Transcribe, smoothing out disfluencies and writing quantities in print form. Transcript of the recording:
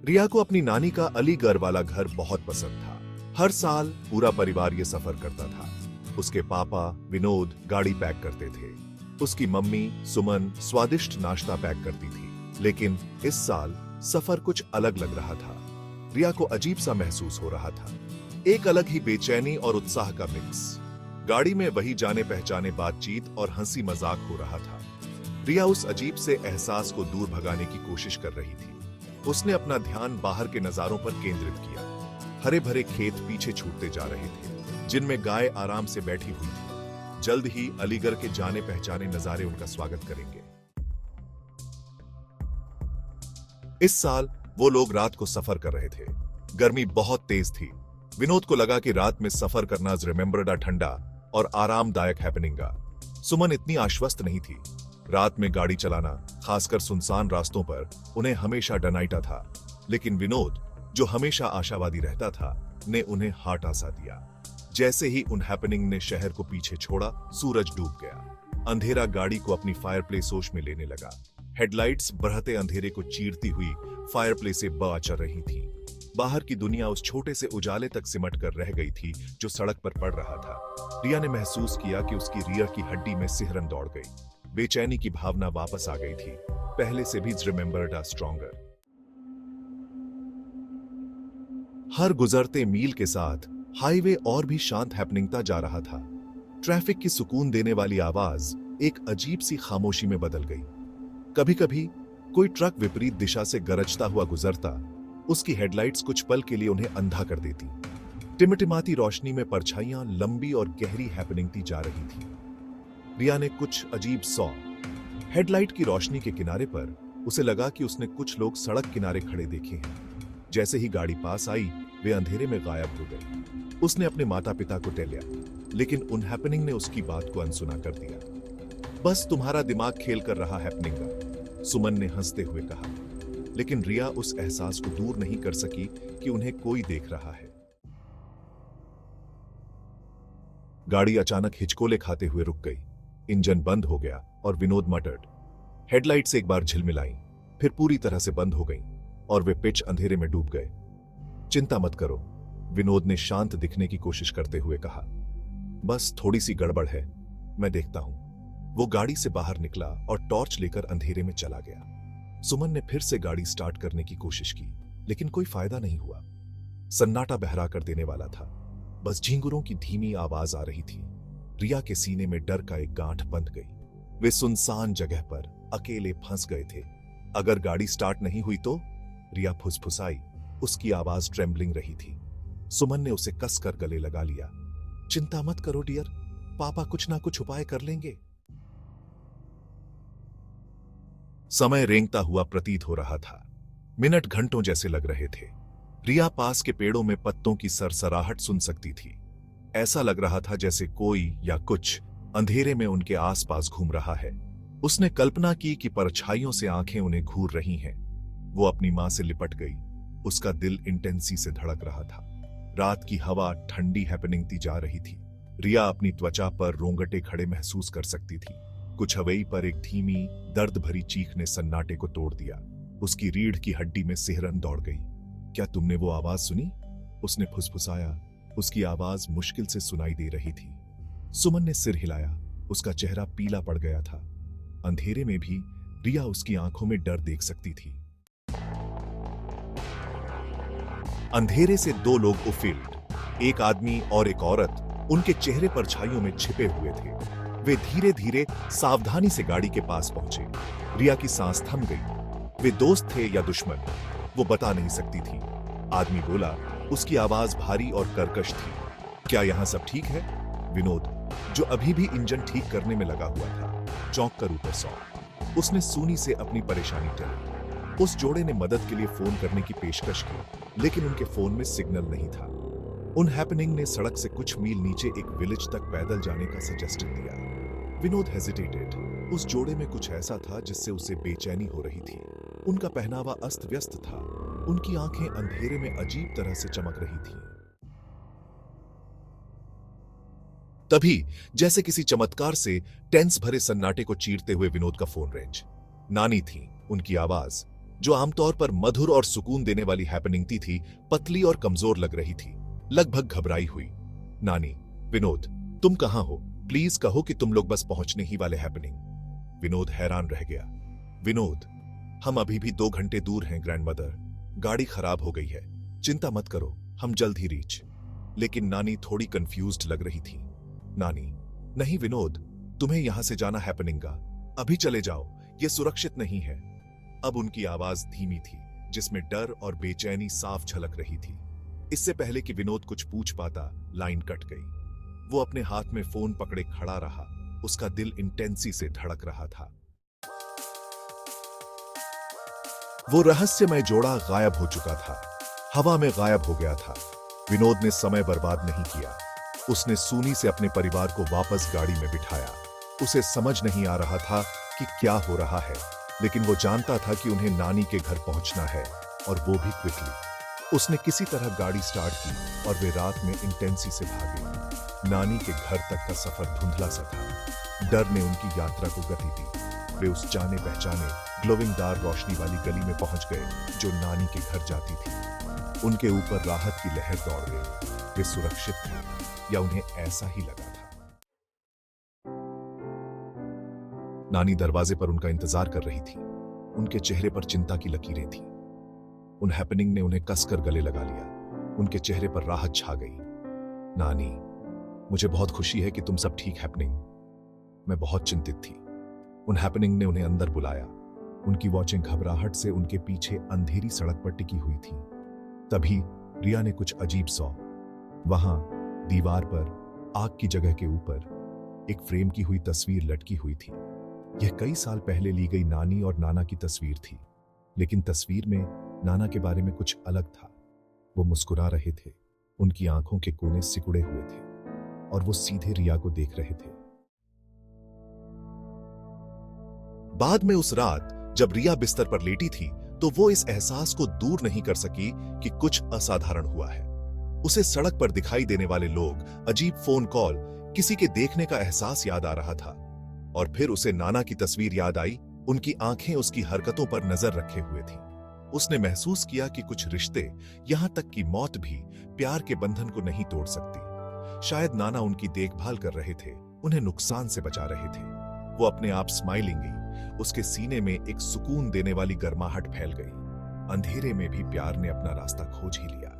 रिया को अपनी नानी का अलीगढ़ वाला घर बहुत पसंद था। हर साल पूरा परिवार ये सफर करता था। उसके पापा विनोद गाड़ी पैक करते थे। उसकी मम्मी सुमन स्वादिष्ट नाश्ता पैक करती थी। लेकिन इस साल सफर कुछ अलग लग रहा था। रिया को अजीब सा महसूस हो रहा था, एक अलग ही बेचैनी और उत्साह का मिक्स। गाड़ी में वही जाने पहचाने बातचीत और हंसी मजाक हो रहा था। रिया उस अजीब से एहसास को दूर भगाने की कोशिश कर रही थी। उसने अपना ध्यान बाहर के नजारों पर केंद्रित किया। हरे भरे खेत पीछे छूटते जा रहे थे, जिनमें गाय आराम से बैठी हुई थी। जल्द ही अलीगढ़ के जाने पहचाने नजारे उनका स्वागत करेंगे। इस साल वो लोग रात को सफर कर रहे थे। गर्मी बहुत तेज थी। विनोद को लगा कि रात में सफर करना रिमेंबर्ड ठंडा और आरामदायक हैपनिंगा। सुमन इतनी आश्वस्त नहीं थी। रात में गाड़ी चलाना, खासकर सुनसान रास्तों पर, उन्हें हमेशा डनाइटा था। लेकिन विनोद, जो हमेशा आशावादी रहता था, ने उन्हें हार्ट आसा दिया। जैसे ही उन हैपनिंग ने शहर को पीछे छोड़ा, सूरज डूब गया। अंधेरा गाड़ी को अपनी फायरप्लेस होश में लेने लगा। हेडलाइट्स बढ़ते अंधेरे को चीरती हुई फायरप्लेस से चल रही थी। बाहर की दुनिया उस छोटे से उजाले तक सिमट कर रह गई थी जो सड़क पर पड़ रहा था। रिया ने महसूस किया कि उसकी रीढ़ की हड्डी में सिहरन दौड़ गई। बेचैनी की भावना वापस आ गई थी, पहले से भी रिमेंबर्ड स्ट्रॉन्गर। हर गुजरते मील के साथ हाईवे और भी शांत हैपनिंगता जा रहा था। ट्रैफिक की सुकून देने वाली आवाज एक अजीब सी खामोशी में बदल गई। कभी कभी कोई ट्रक विपरीत दिशा से गरजता हुआ गुजरता। उसकी हेडलाइट्स कुछ पल के लिए उन्हें अंधा कर देती। टिमटिमाती रोशनी में परछाइयां लंबी और गहरी हैपनिंगती जा रही थी। रिया ने कुछ अजीब सौ। हेडलाइट की रोशनी के किनारे पर उसे लगा कि उसने कुछ लोग सड़क किनारे खड़े देखे हैं। जैसे ही गाड़ी पास आई, वे अंधेरे में गायब हो गए। उसने अपने माता पिता को टेलिया, लेकिन उन हैपनिंग ने उसकी बात को अनसुना कर दिया। बस तुम्हारा दिमाग खेल कर रहा हैपनिंग का, सुमन ने हंसते हुए कहा। लेकिन रिया उस एहसास को दूर नहीं कर सकी कि उन्हें कोई देख रहा है। गाड़ी अचानक हिचकोले खाते हुए रुक गई। इंजन बंद हो गया और विनोद मटर्ड। हेडलाइट्स एक बार झिलमिलाई, फिर पूरी तरह से बंद हो गईं और वे पिच अंधेरे में डूब गए। चिंता मत करो, विनोद ने शांत दिखने की कोशिश करते हुए कहा। बस थोड़ी सी गड़बड़ है, मैं देखता हूं। वो गाड़ी से बाहर निकला और टॉर्च लेकर अंधेरे में चला गया। सुमन ने फिर से गाड़ी स्टार्ट करने की कोशिश की, लेकिन कोई फायदा नहीं हुआ। सन्नाटा बहरा कर देने वाला था। बस झींगुरों की धीमी आवाज आ रही थी। रिया के सीने में डर का एक गांठ बंध गई। वे सुनसान जगह पर अकेले फंस गए थे। अगर गाड़ी स्टार्ट नहीं हुई तो? रिया फुसफुसाई। उसकी आवाज ट्रेम्बलिंग रही थी। सुमन ने उसे कसकर गले लगा लिया। चिंता मत करो डियर, पापा कुछ ना कुछ उपाय कर लेंगे। समय रेंगता हुआ प्रतीत हो रहा था। मिनट घंटों जैसे लग रहे थे। रिया पास के पेड़ों में पत्तों की सरसराहट सुन सकती थी। ऐसा लग रहा था जैसे कोई या कुछ अंधेरे में उनके आसपास घूम रहा है। उसने कल्पना की कि परछाइयों से आंखें उन्हें घूर रही हैं। वो अपनी मां से लिपट गई। उसका दिल इंटेंसी से धड़क रहा था। रात की हवा ठंडी हैपनिंगती जा रही थी। रिया अपनी त्वचा पर रोंगटे खड़े महसूस कर सकती थी। कुछ हवेई पर एक धीमी दर्द भरी चीख ने सन्नाटे को तोड़ दिया। उसकी रीढ़ की हड्डी में सिहरन दौड़ गई। क्या तुमने वो आवाज सुनी? उसने फुसफुसाया। उसकी आवाज मुश्किल से सुनाई दे रही थी। सुमन ने सिर हिलाया। उसका चेहरा पीला पड़ गया था। अंधेरे में भी रिया उसकी आंखों में डर देख सकती थी। अंधेरे से दो लोग उफिल्ड, एक आदमी और एक औरत, उनके चेहरे परछाइयों में छिपे हुए थे। वे धीरे धीरे सावधानी से गाड़ी के पास पहुंचे। रिया की सांस थम गई। वे दोस्त थे या दुश्मन, वो बता नहीं सकती थी। आदमी बोला, उसकी आवाज भारी और कर्कश थी। क्या यहां सब ठीक है? विनोद, जो अभी भी इंजन ठीक करने में लगा हुआ था, चौंक कर ऊपर सौ। उसने सूनी से अपनी परेशानी टली। उस जोड़े ने मदद के लिए फोन करने की पेशकश की, लेकिन उनके फोन में सिग्नल नहीं था। उन हैपनिंग ने सड़क से कुछ मील नीचे एक विलेज तक पैदल जाने का सजेशन दिया। विनोद हेजिटेटेड। उस जोड़े में कुछ ऐसा था जिससे उसे बेचैनी हो रही थी। उनका पहनावा अस्त व्यस्त था। उनकी आंखें अंधेरे में अजीब तरह से चमक रही थीं। तभी जैसे किसी चमत्कार से टेंस भरे सन्नाटे को चीरते हुए विनोद का फोन रेंज। नानी थी, उनकी आवाज। जो आमतौर पर मधुर और सुकून देने वाली हैपनिंग थी, पतली और कमजोर लग रही थी, लगभग घबराई हुई। नानी, विनोद, तुम कहां हो? प्लीज कहो कि तुम लोग बस पहुंचने ही वाले। हैपनिंग। विनोद हैरान रह गया। विनोद, हम अभी भी 2 घंटे दूर हैं ग्रैंडमदर। गाड़ी खराब हो गई है। चिंता मत करो, हम जल्द ही रीच। लेकिन नानी थोड़ी कंफ्यूज्ड लग रही थी। नानी, नहीं विनोद, तुम्हें यहां से जाना हैपनिंग। अभी चले जाओ, यह सुरक्षित नहीं है। अब उनकी आवाज धीमी थी, जिसमें डर और बेचैनी साफ झलक रही थी। इससे पहले कि विनोद कुछ पूछ पाता, लाइन कट गई। वो अपने हाथ में फोन पकड़े खड़ा रहा। उसका दिल इंटेंसी से धड़क रहा था। वो रहस्यमय जोड़ा गायब हो चुका था, हवा में गायब हो गया था। विनोद ने समय बर्बाद नहीं किया। उसने सूनी से अपने परिवार को वापस गाड़ी में बिठाया। उसे समझ नहीं आ रहा था कि क्या हो रहा है, लेकिन वो जानता था कि उन्हें नानी के घर पहुंचना है, और वो भी क्विकली। उसने किसी तरह गाड़ी स्टार्ट की और वे रात में इंटेंसी से भागे। नानी के घर तक का सफर धुंधला सा था। डर ने उनकी यात्रा को गति दी। वे उस जाने पहचाने ग्लोविंगदार रोशनी वाली गली में पहुंच गए, जो नानी के घर जाती थी। उनके ऊपर राहत की लहर दौड़ गई। वे सुरक्षित थे, या उन्हें ऐसा ही लगा था। नानी दरवाजे पर उनका इंतजार कर रही थी। उनके चेहरे पर चिंता की लकीरें थीं। उन हैपनिंग ने उन्हें कसकर गले लगा लिया। उनके चेहरे पर राहत छा गई। नानी, मुझे बहुत खुशी है कि तुम सब ठीक। हैपनिंग, मैं बहुत चिंतित थी। उन हैपनिंग ने उन्हें अंदर बुलाया। उनकी वॉचें घबराहट से उनके पीछे अंधेरी सड़क पर टिकी हुई थी। तभी रिया ने कुछ अजीब सौ। वहां दीवार पर आग की जगह के ऊपर एक फ्रेम की हुई तस्वीर लटकी हुई थी। यह कई साल पहले ली गई नानी और नाना की तस्वीर थी, लेकिन तस्वीर में नाना के बारे में कुछ अलग था। वो मुस्कुरा रहे थे, उनकी आंखों के कोने सिकुड़े हुए थे, और वो सीधे रिया को देख रहे थे। बाद में उस रात जब रिया बिस्तर पर लेटी थी, तो वो इस एहसास को दूर नहीं कर सकी कि कुछ असाधारण हुआ है। उसे सड़क पर दिखाई देने वाले लोग, अजीब फोन कॉल, किसी के देखने का एहसास याद आ रहा था। और फिर उसे नाना की तस्वीर याद आई। उनकी आंखें उसकी हरकतों पर नजर रखे हुए थीं। उसने महसूस किया कि कुछ रिश्ते, यहां तक कि मौत भी, प्यार के बंधन को नहीं तोड़ सकती। शायद नाना उनकी देखभाल कर रहे थे, उन्हें नुकसान से बचा रहे थे। वो अपने आप स्माइलिंग गई। उसके सीने में एक सुकून देने वाली गर्माहट फैल गई। अंधेरे में भी प्यार ने अपना रास्ता खोज ही लिया।